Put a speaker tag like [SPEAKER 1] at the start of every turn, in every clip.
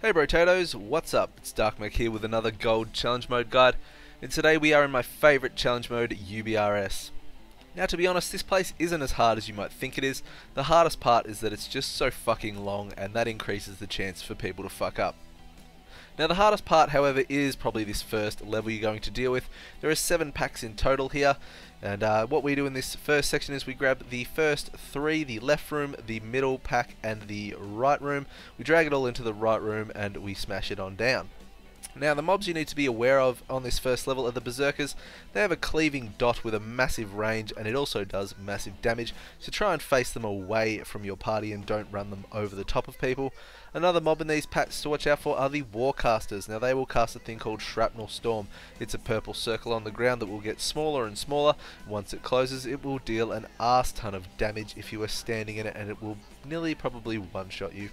[SPEAKER 1] Hey Brotatoes, what's up? It's Darkmek here with another Gold Challenge Mode guide, and today we are in my favourite challenge mode, UBRS. Now to be honest, this place isn't as hard as you might think it is. The hardest part is that it's just so fucking long, and that increases the chance for people to fuck up. Now the hardest part, however, is probably this first level you're going to deal with. There are 7 packs in total here, and what we do in this first section is we grab the first 3, the left room, the middle pack, and the right room. We drag it all into the right room and we smash it on down. Now the mobs you need to be aware of on this first level are the Berserkers. They have a cleaving dot with a massive range, and it also does massive damage, so try and face them away from your party and don't run them over the top of people. Another mob in these packs to watch out for are the Warcasters. Now they will cast a thing called Shrapnel Storm. It's a purple circle on the ground that will get smaller and smaller. Once it closes, it will deal an arse ton of damage if you are standing in it, and it will nearly probably one-shot you.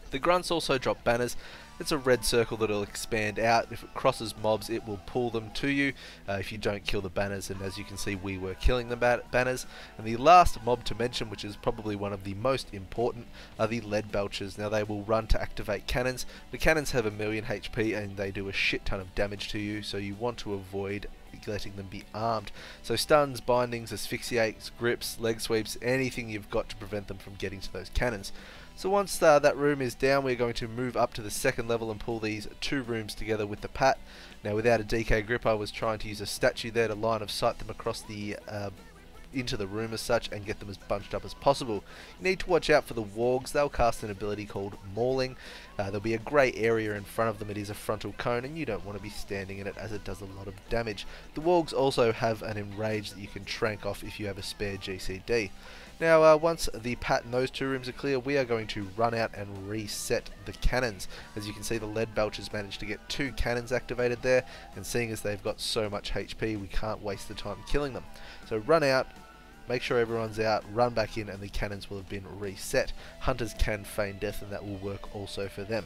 [SPEAKER 1] The Grunts also drop banners. It's a red circle that will expand out. If it crosses mobs, it will pull them to you if you don't kill the banners, and as you can see, we were killing the banners. And the last mob to mention, which is probably one of the most important, are the Lead Belchers. Now they will run to activate cannons. The cannons have 1,000,000 HP and they do a shit ton of damage to you, so you want to avoid letting them be armed. So stuns, bindings, asphyxiates, grips, leg sweeps, anything you've got to prevent them from getting to those cannons. So once that room is down, we're going to move up to the second level and pull these 2 rooms together with the pat. Now without a DK grip, I was trying to use a statue there to line of sight them across the into the room as such and get them as bunched up as possible. You need to watch out for the wargs. They'll cast an ability called Mauling. There'll be a grey area in front of them. It is a frontal cone and you don't want to be standing in it as it does a lot of damage. The wargs also have an enrage that you can trank off if you have a spare GCD. Now once the pat and those 2 rooms are clear, we are going to run out and reset the cannons. As you can see, the Lead Belchers managed to get 2 cannons activated there, and seeing as they've got so much HP, we can't waste the time killing them. So run out, make sure everyone's out, run back in, and the cannons will have been reset. Hunters can feign death, and that will work also for them.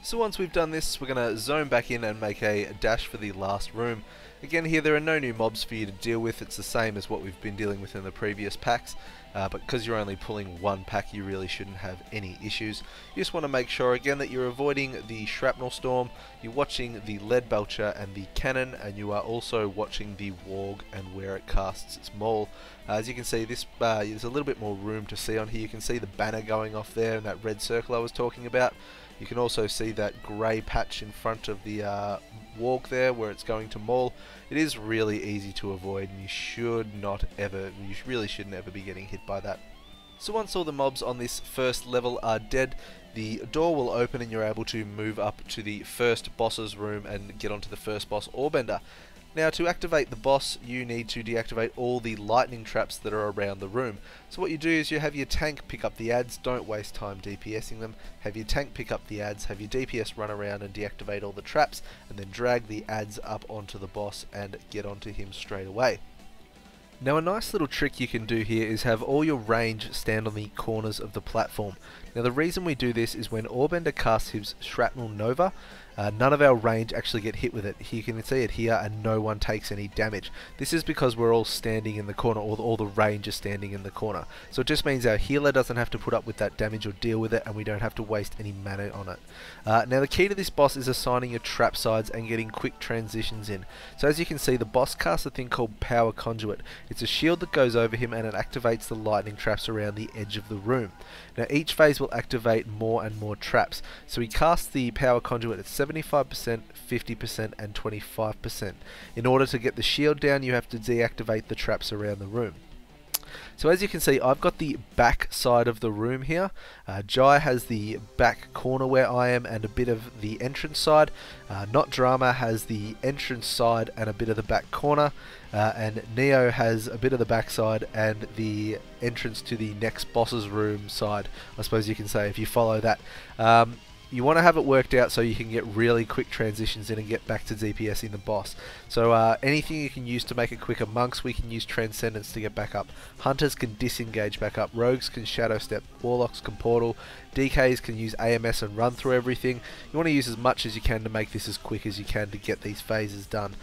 [SPEAKER 1] So once we've done this, we're going to zone back in and make a dash for the last room. Again here, there are no new mobs for you to deal with. It's the same as what we've been dealing with in the previous packs, but because you're only pulling 1 pack, you really shouldn't have any issues. You just want to make sure again that you're avoiding the Shrapnel Storm, you're watching the Lead Belcher and the cannon, and you are also watching the warg and where it casts its maul. As you can see, this there's a little bit more room to see on here. You can see the banner going off there and that red circle I was talking about. You can also see that grey patch in front of the warg there where it's going to maul. It is really easy to avoid, and you really shouldn't ever be getting hit by that. So once all the mobs on this first level are dead, the door will open and you're able to move up to the first boss's room and get onto the first boss, Orbender. Now to activate the boss, you need to deactivate all the lightning traps that are around the room. So what you do is you have your tank pick up the adds, don't waste time DPSing them, have your tank pick up the adds, have your DPS run around and deactivate all the traps, and then drag the adds up onto the boss and get onto him straight away. Now a nice little trick you can do here is have all your range stand on the corners of the platform. Now the reason we do this is when Orbender casts his Shrapnel Nova, none of our range actually get hit with it. You can see it here and no one takes any damage. This is because we're all standing in the corner, or all the range is standing in the corner. So it just means our healer doesn't have to put up with that damage or deal with it, and we don't have to waste any mana on it. Now the key to this boss is assigning your trap sides and getting quick transitions in. So as you can see, the boss casts a thing called Power Conduit. It's a shield that goes over him and it activates the lightning traps around the edge of the room. Now each phase will activate more and more traps. So he casts the Power Conduit at 75%, 50% and 25%. In order to get the shield down, you have to deactivate the traps around the room. So as you can see, I've got the back side of the room here. Jai has the back corner where I am and a bit of the entrance side. Not Drama has the entrance side and a bit of the back corner. And Neo has a bit of the back side and the entrance to the next boss's room side, I suppose you can say, if you follow that. You want to have it worked out so you can get really quick transitions in and get back to DPSing the boss. So anything you can use to make it quicker. Monks, we can use Transcendence to get back up. Hunters can disengage back up. Rogues can Shadow Step. Warlocks can Portal. DKs can use AMS and run through everything. You want to use as much as you can to make this as quick as you can to get these phases done.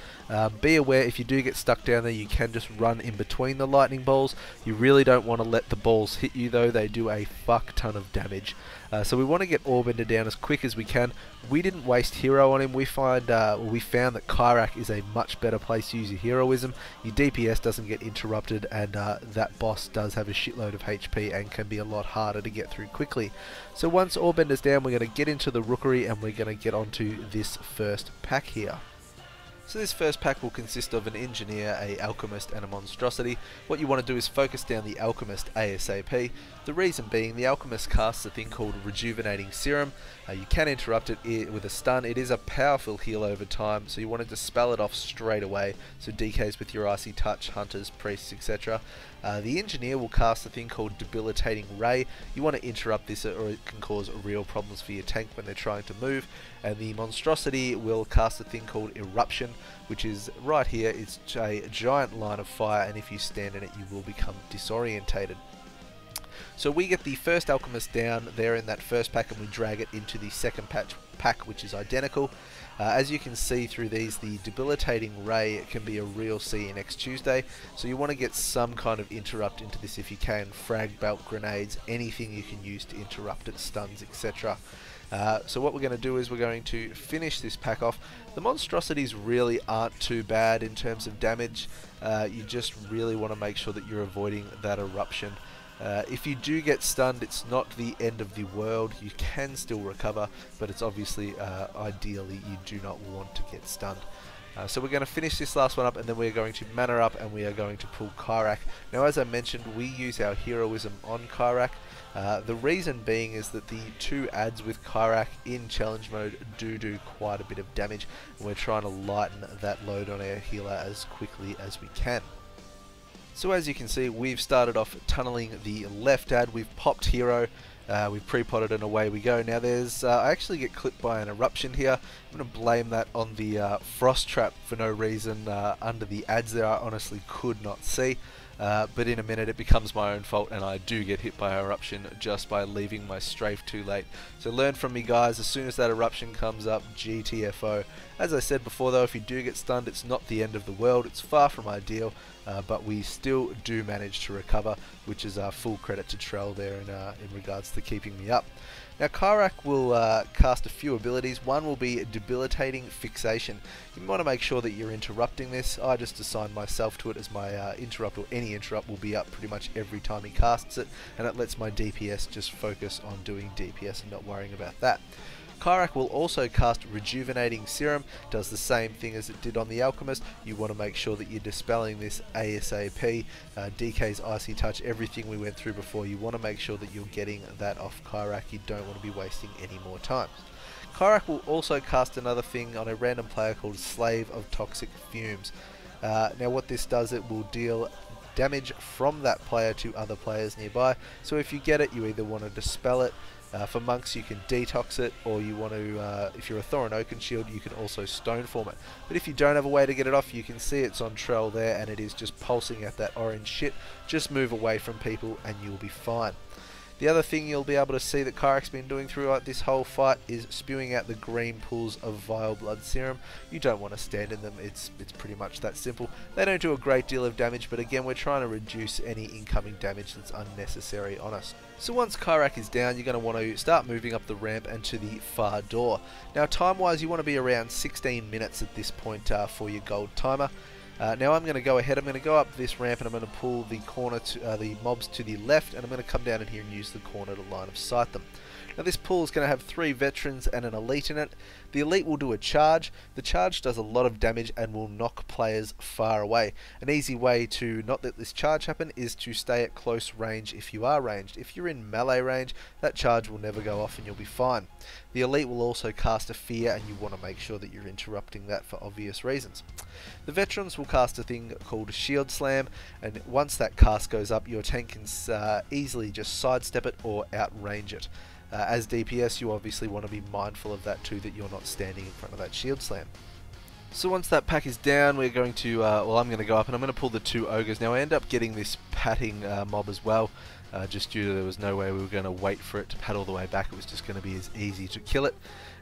[SPEAKER 1] Be aware, if you do get stuck down there, you can just run in between the lightning balls. You really don't want to let the balls hit you though. They do a fuck ton of damage. So we want to get Orbender down as quick as we can. We didn't waste hero on him. We found that Kyrak is a much better place to use your heroism. Your DPS doesn't get interrupted, and that boss does have a shitload of HP and can be a lot harder to get through quickly. So once Orbender's down, we're going to get into the Rookery and we're going to get onto this first pack here. So this first pack will consist of an Engineer, a Alchemist and a Monstrosity. What you want to do is focus down the Alchemist ASAP. The reason being, the Alchemist casts a thing called Rejuvenating Serum. You can interrupt it with a stun. It is a powerful heal over time, so you want to dispel it off straight away. So DKs with your Icy Touch, Hunters, Priests, etc. The Engineer will cast a thing called Debilitating Ray. You want to interrupt this or it can cause real problems for your tank when they're trying to move. And the Monstrosity will cast a thing called Eruption, which is right here. It's a giant line of fire, and if you stand in it you will become disorientated. So we get the first Alchemist down there in that first pack and we drag it into the second pack, which is identical. As you can see through these, the Debilitating Ray can be a real CE next Tuesday, so you want to get some kind of interrupt into this if you can. Frag belt, grenades, anything you can use to interrupt it, stuns, etc. So what we're going to do is we're going to finish this pack off. The Monstrosities really aren't too bad in terms of damage. You just really want to make sure that you're avoiding that eruption. If you do get stunned, it's not the end of the world. You can still recover, but it's obviously ideally you do not want to get stunned. So we're going to finish this last one up, and then we're going to mana up and we are going to pull Kyrak. Now, as I mentioned, we use our heroism on Kyrak. The reason being is that the 2 adds with Kyrak in challenge mode do quite a bit of damage, and we're trying to lighten that load on our healer as quickly as we can. So as you can see, we've started off tunneling the left ad, we've popped hero, we've pre-potted and away we go. Now there's, I actually get clipped by an eruption here. I'm going to blame that on the frost trap for no reason under the ads there. I honestly could not see. But in a minute it becomes my own fault and I do get hit by an eruption just by leaving my strafe too late. So learn from me, guys. As soon as that eruption comes up, GTFO. As I said before though, if you do get stunned, it's not the end of the world. It's far from ideal, but we still do manage to recover, which is full credit to Trell there in regards to keeping me up. Now Kyrak will cast a few abilities. One will be Debilitating Fixation. You want to make sure that you're interrupting this. I just assign myself to it as my interrupt, or any interrupt will be up pretty much every time he casts it, and it lets my DPS just focus on doing DPS and not worrying about that. Kyrak will also cast Rejuvenating Serum, does the same thing as it did on the Alchemist. You want to make sure that you're dispelling this ASAP. DK's Icy Touch, everything we went through before, you want to make sure that you're getting that off Kyrak. You don't want to be wasting any more time. Kyrak will also cast another thing on a random player called Slave of Toxic Fumes. Now what this does, it will deal damage from that player to other players nearby. So if you get it, you either want to dispel it. For monks you can detox it, or you want to, if you're a Thorin Oakenshield, you can also stoneform it. But if you don't have a way to get it off, you can see it's on Trell there and it is just pulsing at that orange shit. Just move away from people and you'll be fine. The other thing you'll be able to see that Kyrak's been doing throughout this whole fight is spewing out the green pools of Vile Blood Serum. You don't want to stand in them, it's pretty much that simple. They don't do a great deal of damage, but again, we're trying to reduce any incoming damage that's unnecessary on us. So once Kyrak is down, you're going to want to start moving up the ramp and to the far door. Now time-wise, you want to be around 16 minutes at this point for your gold timer. Now I'm going to go ahead, I'm going to go up this ramp and I'm going to pull the corner to the mobs to the left, and I'm going to come down in here and use the corner to line of sight them. Now this pool is going to have 3 veterans and an elite in it. The elite will do a charge. The charge does a lot of damage and will knock players far away. An easy way to not let this charge happen is to stay at close range if you are ranged. If you're in melee range, that charge will never go off and you'll be fine. The elite will also cast a fear, and you want to make sure that you're interrupting that for obvious reasons. The veterans will cast a thing called Shield Slam, and once that cast goes up, your tank can easily just sidestep it or outrange it. As DPS, you obviously want to be mindful of that too, that you're not standing in front of that Shield Slam. So once that pack is down, we're going to, well, I'm going to go up and I'm going to pull the 2 ogres. Now I end up getting this patting mob as well. just due to there was no way we were going to wait for it to pad all the way back. It was just going to be as easy to kill it.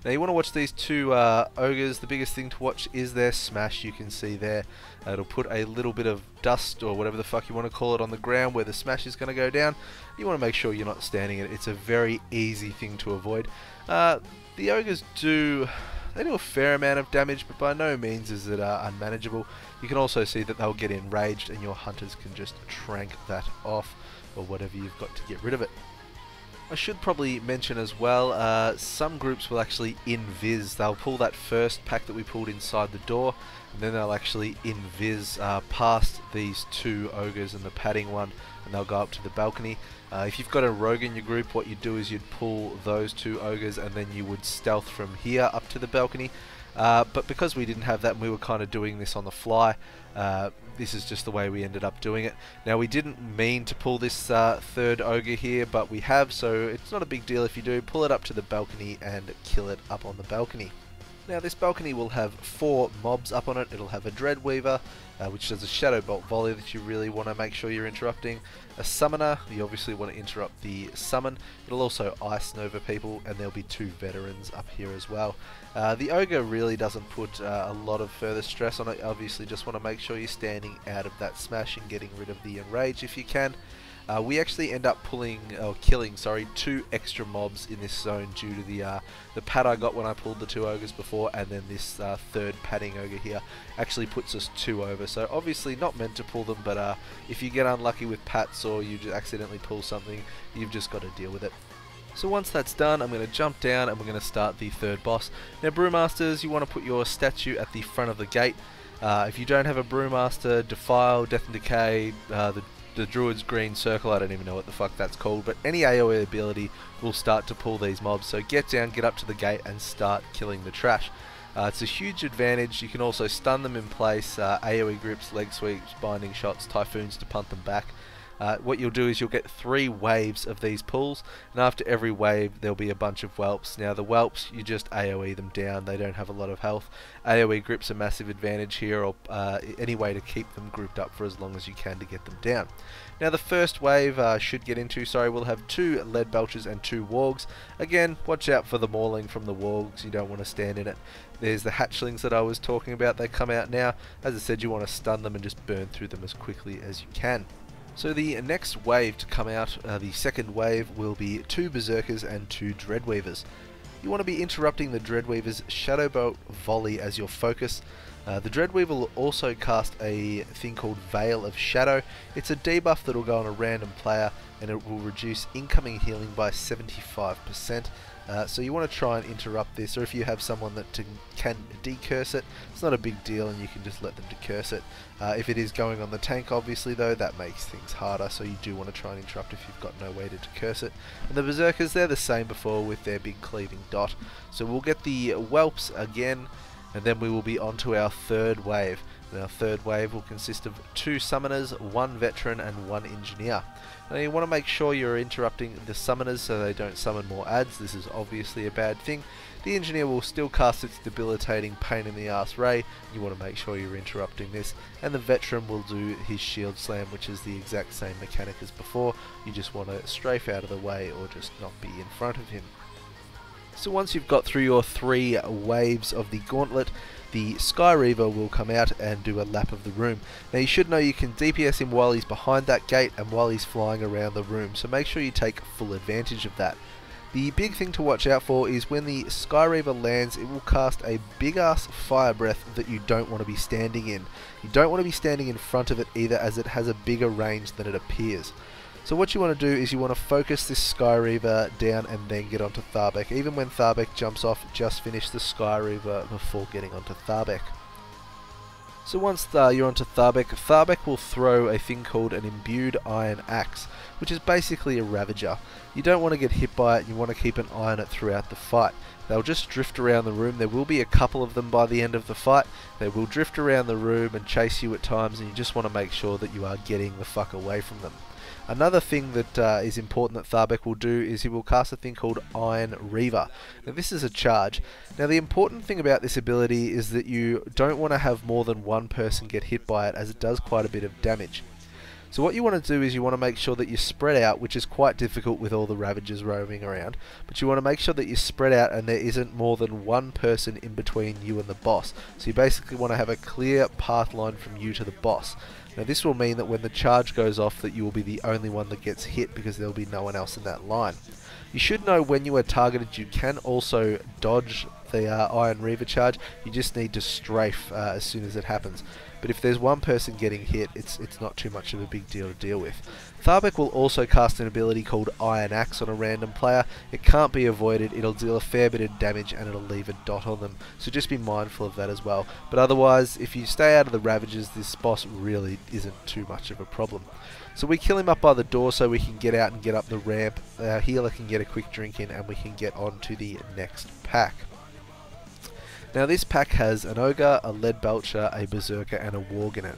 [SPEAKER 1] Now you want to watch these two ogres. The biggest thing to watch is their smash. You can see there, it'll put a little bit of dust or whatever the fuck you want to call it on the ground where the smash is going to go down. You want to make sure you're not standing in it. It's a very easy thing to avoid. The ogres do a fair amount of damage, but by no means is it unmanageable. You can also see that they'll get enraged and your hunters can just trank that off, or whatever you've got to get rid of it. I should probably mention as well, some groups will actually invis. They'll pull that first pack that we pulled inside the door, and then they'll actually invis past these two ogres and the padding one, and they'll go up to the balcony. If you've got a rogue in your group, what you'd do is you'd pull those two ogres and then you would stealth from here up to the balcony. But because we didn't have that and we were kind of doing this on the fly, this is just the way we ended up doing it. Now we didn't mean to pull this third ogre here, but we have, so it's not a big deal if you do. Pull it up to the balcony and kill it up on the balcony. Now this balcony will have 4 mobs up on it. It'll have a Dreadweaver, which does a Shadow Bolt volley that you really want to make sure you're interrupting. A Summoner, you obviously want to interrupt the summon. It'll also Ice Nova people, and there'll be 2 Veterans up here as well. The Ogre really doesn't put a lot of further stress on it. Obviously just want to make sure you're standing out of that smash and getting rid of the enrage if you can. We actually end up killing 2 extra mobs in this zone due to the pad I got when I pulled the 2 ogres before, and then this third padding ogre here actually puts us 2 over. So obviously not meant to pull them, but if you get unlucky with pats or you just accidentally pull something, you've just got to deal with it. So once that's done, I'm going to jump down and we're going to start the third boss. Now Brewmasters, you want to put your statue at the front of the gate. If you don't have a Brewmaster, Defile, Death and Decay, the Druid's Green Circle, I don't even know what the fuck that's called, but any AoE ability will start to pull these mobs. So get down, get up to the gate and start killing the trash. It's a huge advantage. You can also stun them in place, AoE grips, leg sweeps, binding shots, typhoons to punt them back. What you'll do is you'll get 3 waves of these pulls, and after every wave there'll be a bunch of whelps. Now the whelps, you just AoE them down, they don't have a lot of health. AoE grips a massive advantage here, or any way to keep them grouped up for as long as you can to get them down. Now the first wave we'll have 2 lead belchers and 2 wargs. Again, watch out for the mauling from the wargs, you don't want to stand in it. There's the hatchlings that I was talking about, they come out now. As I said, you want to stun them and just burn through them as quickly as you can. So the next wave to come out, the second wave, will be 2 Berserkers and 2 Dreadweavers. You want to be interrupting the Dreadweaver's Shadow Bolt volley as your focus. The Dreadweaver will also cast a thing called Veil of Shadow. It's a debuff that will go on a random player and it will reduce incoming healing by 75%. So you want to try and interrupt this, or if you have someone that can decurse it, it's not a big deal and you can just let them decurse it. If it is going on the tank, obviously though, that makes things harder, so you do want to try and interrupt if you've got no way to decurse it. And the Berserkers, they're the same before with their big cleaving dot. So we'll get the whelps again, and then we will be on to our third wave. And our third wave will consist of 2 Summoners, 1 Veteran and 1 Engineer. Now you want to make sure you're interrupting the Summoners so they don't summon more adds. This is obviously a bad thing. The Engineer will still cast its debilitating pain in the ass ray. You want to make sure you're interrupting this. And the Veteran will do his Shield Slam, which is the exact same mechanic as before. You just want to strafe out of the way or just not be in front of him. So once you've got through your 3 waves of the gauntlet, the Sky Reaver will come out and do a lap of the room. Now you should know you can DPS him while he's behind that gate and while he's flying around the room, so make sure you take full advantage of that. The big thing to watch out for is when the Sky Reaver lands, it will cast a big ass fire breath that you don't want to be standing in. You don't want to be standing in front of it either, as it has a bigger range than it appears. So what you want to do is you want to focus this Sky Reaver down and then get onto Tharbek. Even when Tharbek jumps off, just finish the Sky Reaver before getting onto Tharbek. So once you're onto Tharbek, Tharbek will throw a thing called an Imbued Iron Axe, which is basically a Ravager. You don't want to get hit by it, you want to keep an eye on it throughout the fight. They'll just drift around the room. There will be a couple of them by the end of the fight. They will drift around the room and chase you at times, and you just want to make sure that you are getting the fuck away from them. Another thing that is important that Tharbek will do is he will cast a thing called Iron Reaver. Now this is a charge. Now the important thing about this ability is that you don't want to have more than one person get hit by it, as it does quite a bit of damage. So what you want to do is you want to make sure that you spread out, which is quite difficult with all the Ravagers roaming around, but you want to make sure that you spread out and there isn't more than one person in between you and the boss. So you basically want to have a clear path line from you to the boss. Now this will mean that when the charge goes off that you will be the only one that gets hit because there will be no one else in that line. You should know when you are targeted you can also dodge the Iron Reaver charge. You just need to strafe as soon as it happens. But if there's one person getting hit, it's not too much of a big deal to deal with. Tharbek will also cast an ability called Iron Axe on a random player. It can't be avoided, it'll deal a fair bit of damage and it'll leave a dot on them, so just be mindful of that as well. But otherwise, if you stay out of the Ravagers, this boss really isn't too much of a problem. So we kill him up by the door so we can get out and get up the ramp. Our healer can get a quick drink in and we can get on to the next pack. Now this pack has an Ogre, a Lead Belcher, a Berserker and a Warg in it.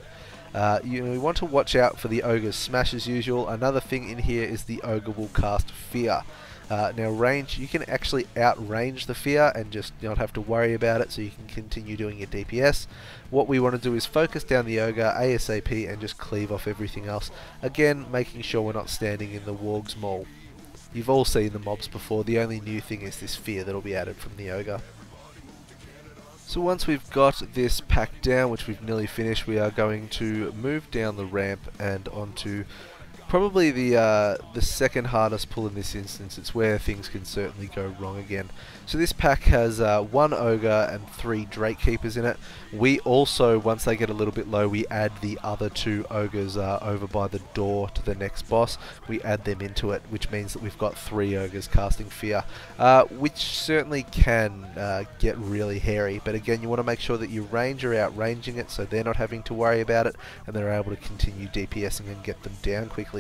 [SPEAKER 1] You want to watch out for the Ogre's smash as usual. Another thing in here is the Ogre will cast Fear. Now range, you can actually outrange the Fear and just not have to worry about it, so you can continue doing your DPS. What we want to do is focus down the Ogre ASAP and just cleave off everything else. Again, making sure we're not standing in the Warg's maul. You've all seen the mobs before, the only new thing is this Fear that'll be added from the Ogre. So once we've got this pack down, which we've nearly finished, we are going to move down the ramp and onto probably the second hardest pull in this instance. It's where things can certainly go wrong again. So this pack has one Ogre and 3 Drake Keepers in it. We also, once they get a little bit low, we add the other 2 Ogres over by the door to the next boss. We add them into it, which means that we've got 3 Ogres casting Fear, which certainly can get really hairy. But again, you want to make sure that your range are outranging it so they're not having to worry about it and they're able to continue DPSing and get them down quickly.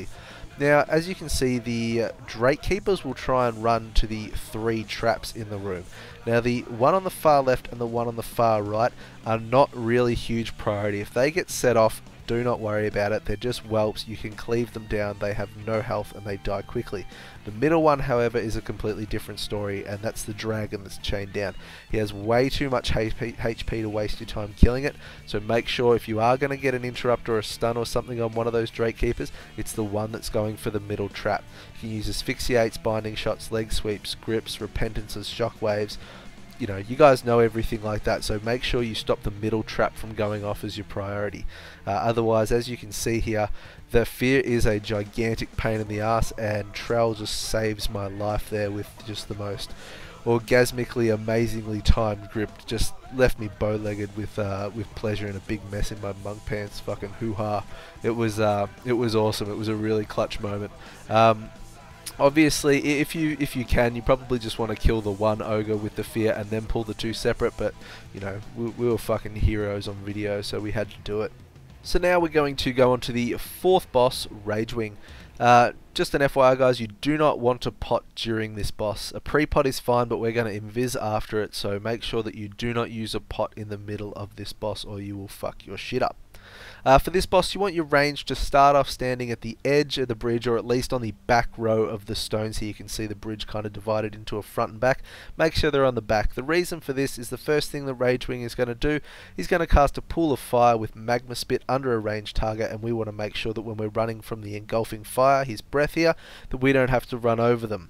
[SPEAKER 1] Now, as you can see, the Drake Keepers will try and run to the 3 traps in the room. Now, the one on the far left and the one on the far right are not really huge priority. If they get set off, do not worry about it. They're just whelps. You can cleave them down. They have no health and they die quickly. The middle one, however, is a completely different story, and that's the dragon that's chained down. He has way too much HP to waste your time killing it, so make sure if you are going to get an interrupt or a stun or something on one of those Drake Keepers, it's the one that's going for the middle trap. You can use asphyxiates, binding shots, leg sweeps, grips, repentances, shockwaves. You know, you guys know everything like that, so make sure you stop the middle trap from going off as your priority. Otherwise, as you can see here, the Fear is a gigantic pain in the ass, and Trell just saves my life there with just the most orgasmically, amazingly timed grip. Just left me bow-legged with pleasure and a big mess in my monk pants. Fucking hoo-ha! It was awesome. It was a really clutch moment. Obviously, if you can, you probably just want to kill the one Ogre with the Fear and then pull the 2 separate, but, you know, we were fucking heroes on video, so we had to do it. So now we're going to go on to the 4th boss, Ragewing. Just an FYI guys, you do not want to pot during this boss. A pre-pot is fine, but we're going to invis after it, so make sure that you do not use a pot in the middle of this boss or you will fuck your shit up. For this boss, you want your range to start off standing at the edge of the bridge, or at least on the back row of the stones here. You can see the bridge kind of divided into a front and back. Make sure they're on the back. The reason for this is the first thing the Ragewing is going to do, he's going to cast a pool of fire with magma spit under a ranged target, and we want to make sure that when we're running from the engulfing fire, his breath here, that we don't have to run over them.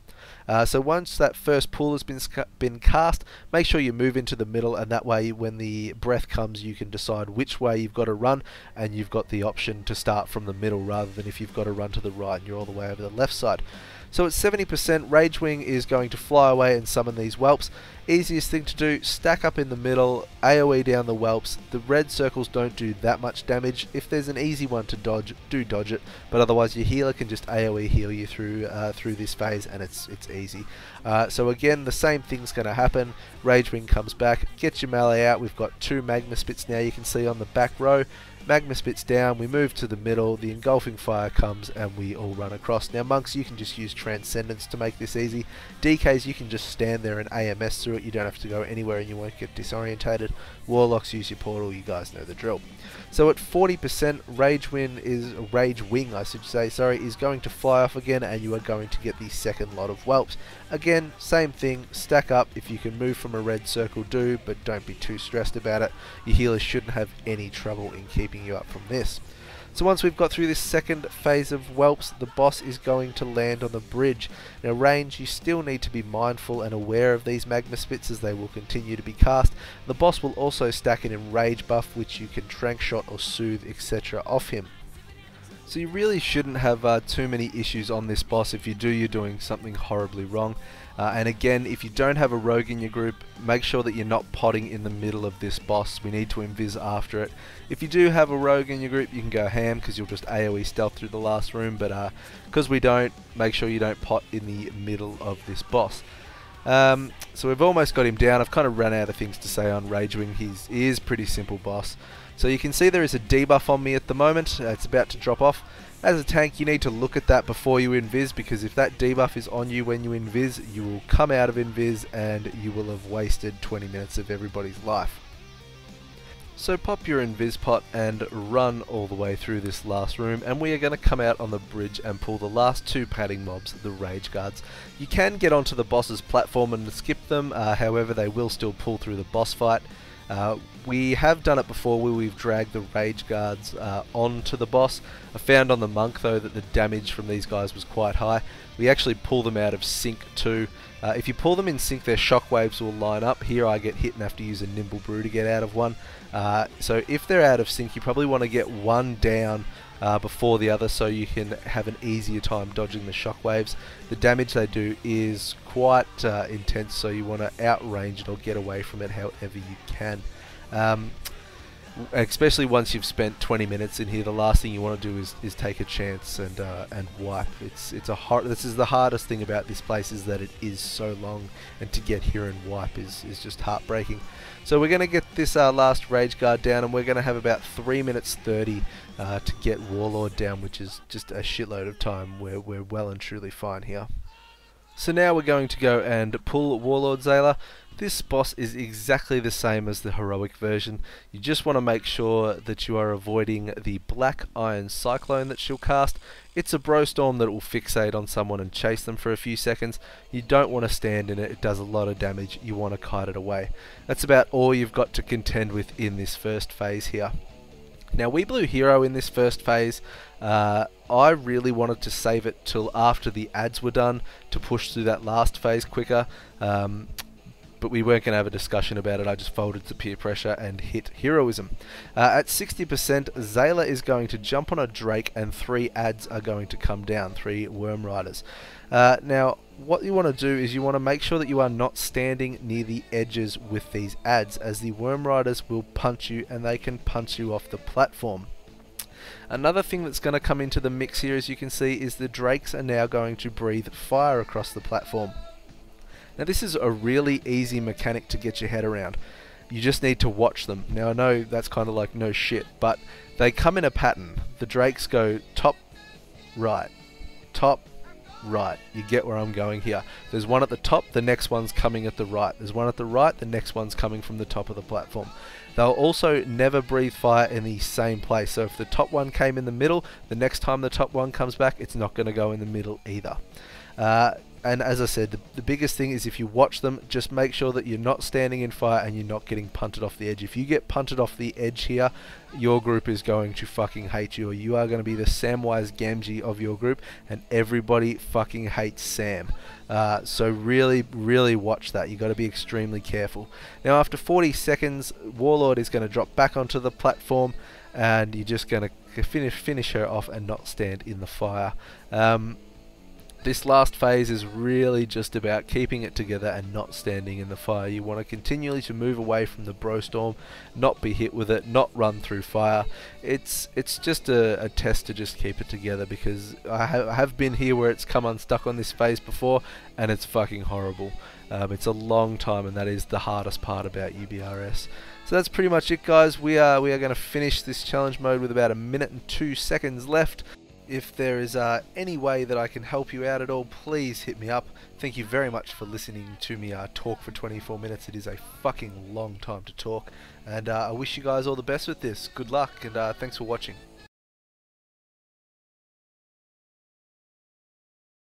[SPEAKER 1] So once that first pool has been cast, make sure you move into the middle, and that way when the breath comes you can decide which way you've got to run, and you've got the option to start from the middle rather than if you've got to run to the right and you're all the way over the left side. So at 70%, Ragewing is going to fly away and summon these whelps. Easiest thing to do, stack up in the middle, AoE down the whelps. The red circles don't do that much damage. If there's an easy one to dodge, do dodge it, but otherwise your healer can just AoE heal you through this phase, and it's easy. So again, the same thing's going to happen. Ragewing comes back, get your melee out. We've got 2 magma spits now, you can see on the back row. Magma spits down, we move to the middle, the engulfing fire comes, and we all run across. Now monks, you can just use Transcendence to make this easy. DKs, you can just stand there and AMS through it, you don't have to go anywhere and you won't get disorientated. Warlocks, use your portal, you guys know the drill. So at 40%, Ragewing, I should say, is going to fly off again, and you are going to get the second lot of whelps. Again, same thing, stack up. If you can move from a red circle, do, but don't be too stressed about it. Your healers shouldn't have any trouble in keeping you up from this. So once we've got through this second phase of whelps, the boss is going to land on the bridge. Now range, you still need to be mindful and aware of these magma spits as they will continue to be cast. The boss will also stack an enrage buff which you can trank shot or soothe etc. off him. So you really shouldn't have too many issues on this boss. If you do, you're doing something horribly wrong. And again, if you don't have a rogue in your group, make sure that you're not potting in the middle of this boss. We need to invis after it. If you do have a rogue in your group, you can go ham because you'll just AoE stealth through the last room, but because we don't, make sure you don't pot in the middle of this boss. So we've almost got him down. I've kind of run out of things to say on Ragewing. He is pretty simple boss. So you can see there is a debuff on me at the moment. It's about to drop off. As a tank, you need to look at that before you invis, because if that debuff is on you when you invis, you will come out of invis and you will have wasted 20 minutes of everybody's life. So pop your invis pot and run all the way through this last room, and we are going to come out on the bridge and pull the last two padding mobs, the Rage Guards. You can get onto the boss's platform and skip them, however they will still pull through the boss fight. We have done it before where we've dragged the Rage Guards onto the boss. I found on the Monk though that the damage from these guys was quite high. We actually pull them out of sync too. If you pull them in sync, their shockwaves will line up. Here I get hit and have to use a Nimble Brew to get out of one. So if they're out of sync, you probably want to get one down before the other so you can have an easier time dodging the shockwaves. The damage they do is quite intense, so you want to outrange it or get away from it however you can. Especially once you've spent 20 minutes in here, the last thing you want to do is take a chance and wipe. This is the hardest thing about this place, is that it is so long, and to get here and wipe is just heartbreaking. So we're going to get this last Rage Guard down, and we're going to have about 3 minutes 30 to get Warlord down, which is just a shitload of time. We're well and truly fine here. So now we're going to go and pull Warlord Zayla. This boss is exactly the same as the heroic version. You just want to make sure that you are avoiding the Black Iron Cyclone that she'll cast. It's a bro storm that will fixate on someone and chase them for a few seconds. You don't want to stand in it, it does a lot of damage. You want to kite it away. That's about all you've got to contend with in this first phase here. Now we blew hero in this first phase. I really wanted to save it till after the ads were done to push through that last phase quicker. But we weren't going to have a discussion about it. I just folded to peer pressure and hit heroism. At 60%, Zayla is going to jump on a Drake and 3 ads are going to come down, 3 Worm Riders. Now, what you want to do is you want to make sure that you are not standing near the edges with these ads, as the Worm Riders will punch you and they can punch you off the platform. Another thing that's going to come into the mix here, as you can see, is the Drakes are now going to breathe fire across the platform. Now this is a really easy mechanic to get your head around. You just need to watch them. Now I know that's kind of like no shit, but they come in a pattern. The Drakes go top, right, top, right. You get where I'm going here. There's one at the top, the next one's coming at the right. There's one at the right, the next one's coming from the top of the platform. They'll also never breathe fire in the same place. So if the top one came in the middle, the next time the top one comes back, it's not going to go in the middle either. And as I said, the biggest thing is if you watch them, just make sure that you're not standing in fire and you're not getting punted off the edge. If you get punted off the edge here, your group is going to fucking hate you, or you are going to be the Samwise Gamgee of your group, and everybody fucking hates Sam. So really, really watch that. You've got to be extremely careful. Now after 40 seconds, Warlord is going to drop back onto the platform, and you're just going to finish her off and not stand in the fire. This last phase is really just about keeping it together and not standing in the fire. You want to continually to move away from the bro storm, not be hit with it, not run through fire. It's just a test to just keep it together, because I have been here where it's come unstuck on this phase before, and it's fucking horrible. It's a long time, and that is the hardest part about UBRS. So that's pretty much it, guys. We are going to finish this challenge mode with about 1 minute and 2 seconds left. If there is any way that I can help you out at all, please hit me up. Thank you very much for listening to me talk for 24 minutes. It is a fucking long time to talk. And I wish you guys all the best with this. Good luck, and thanks for watching.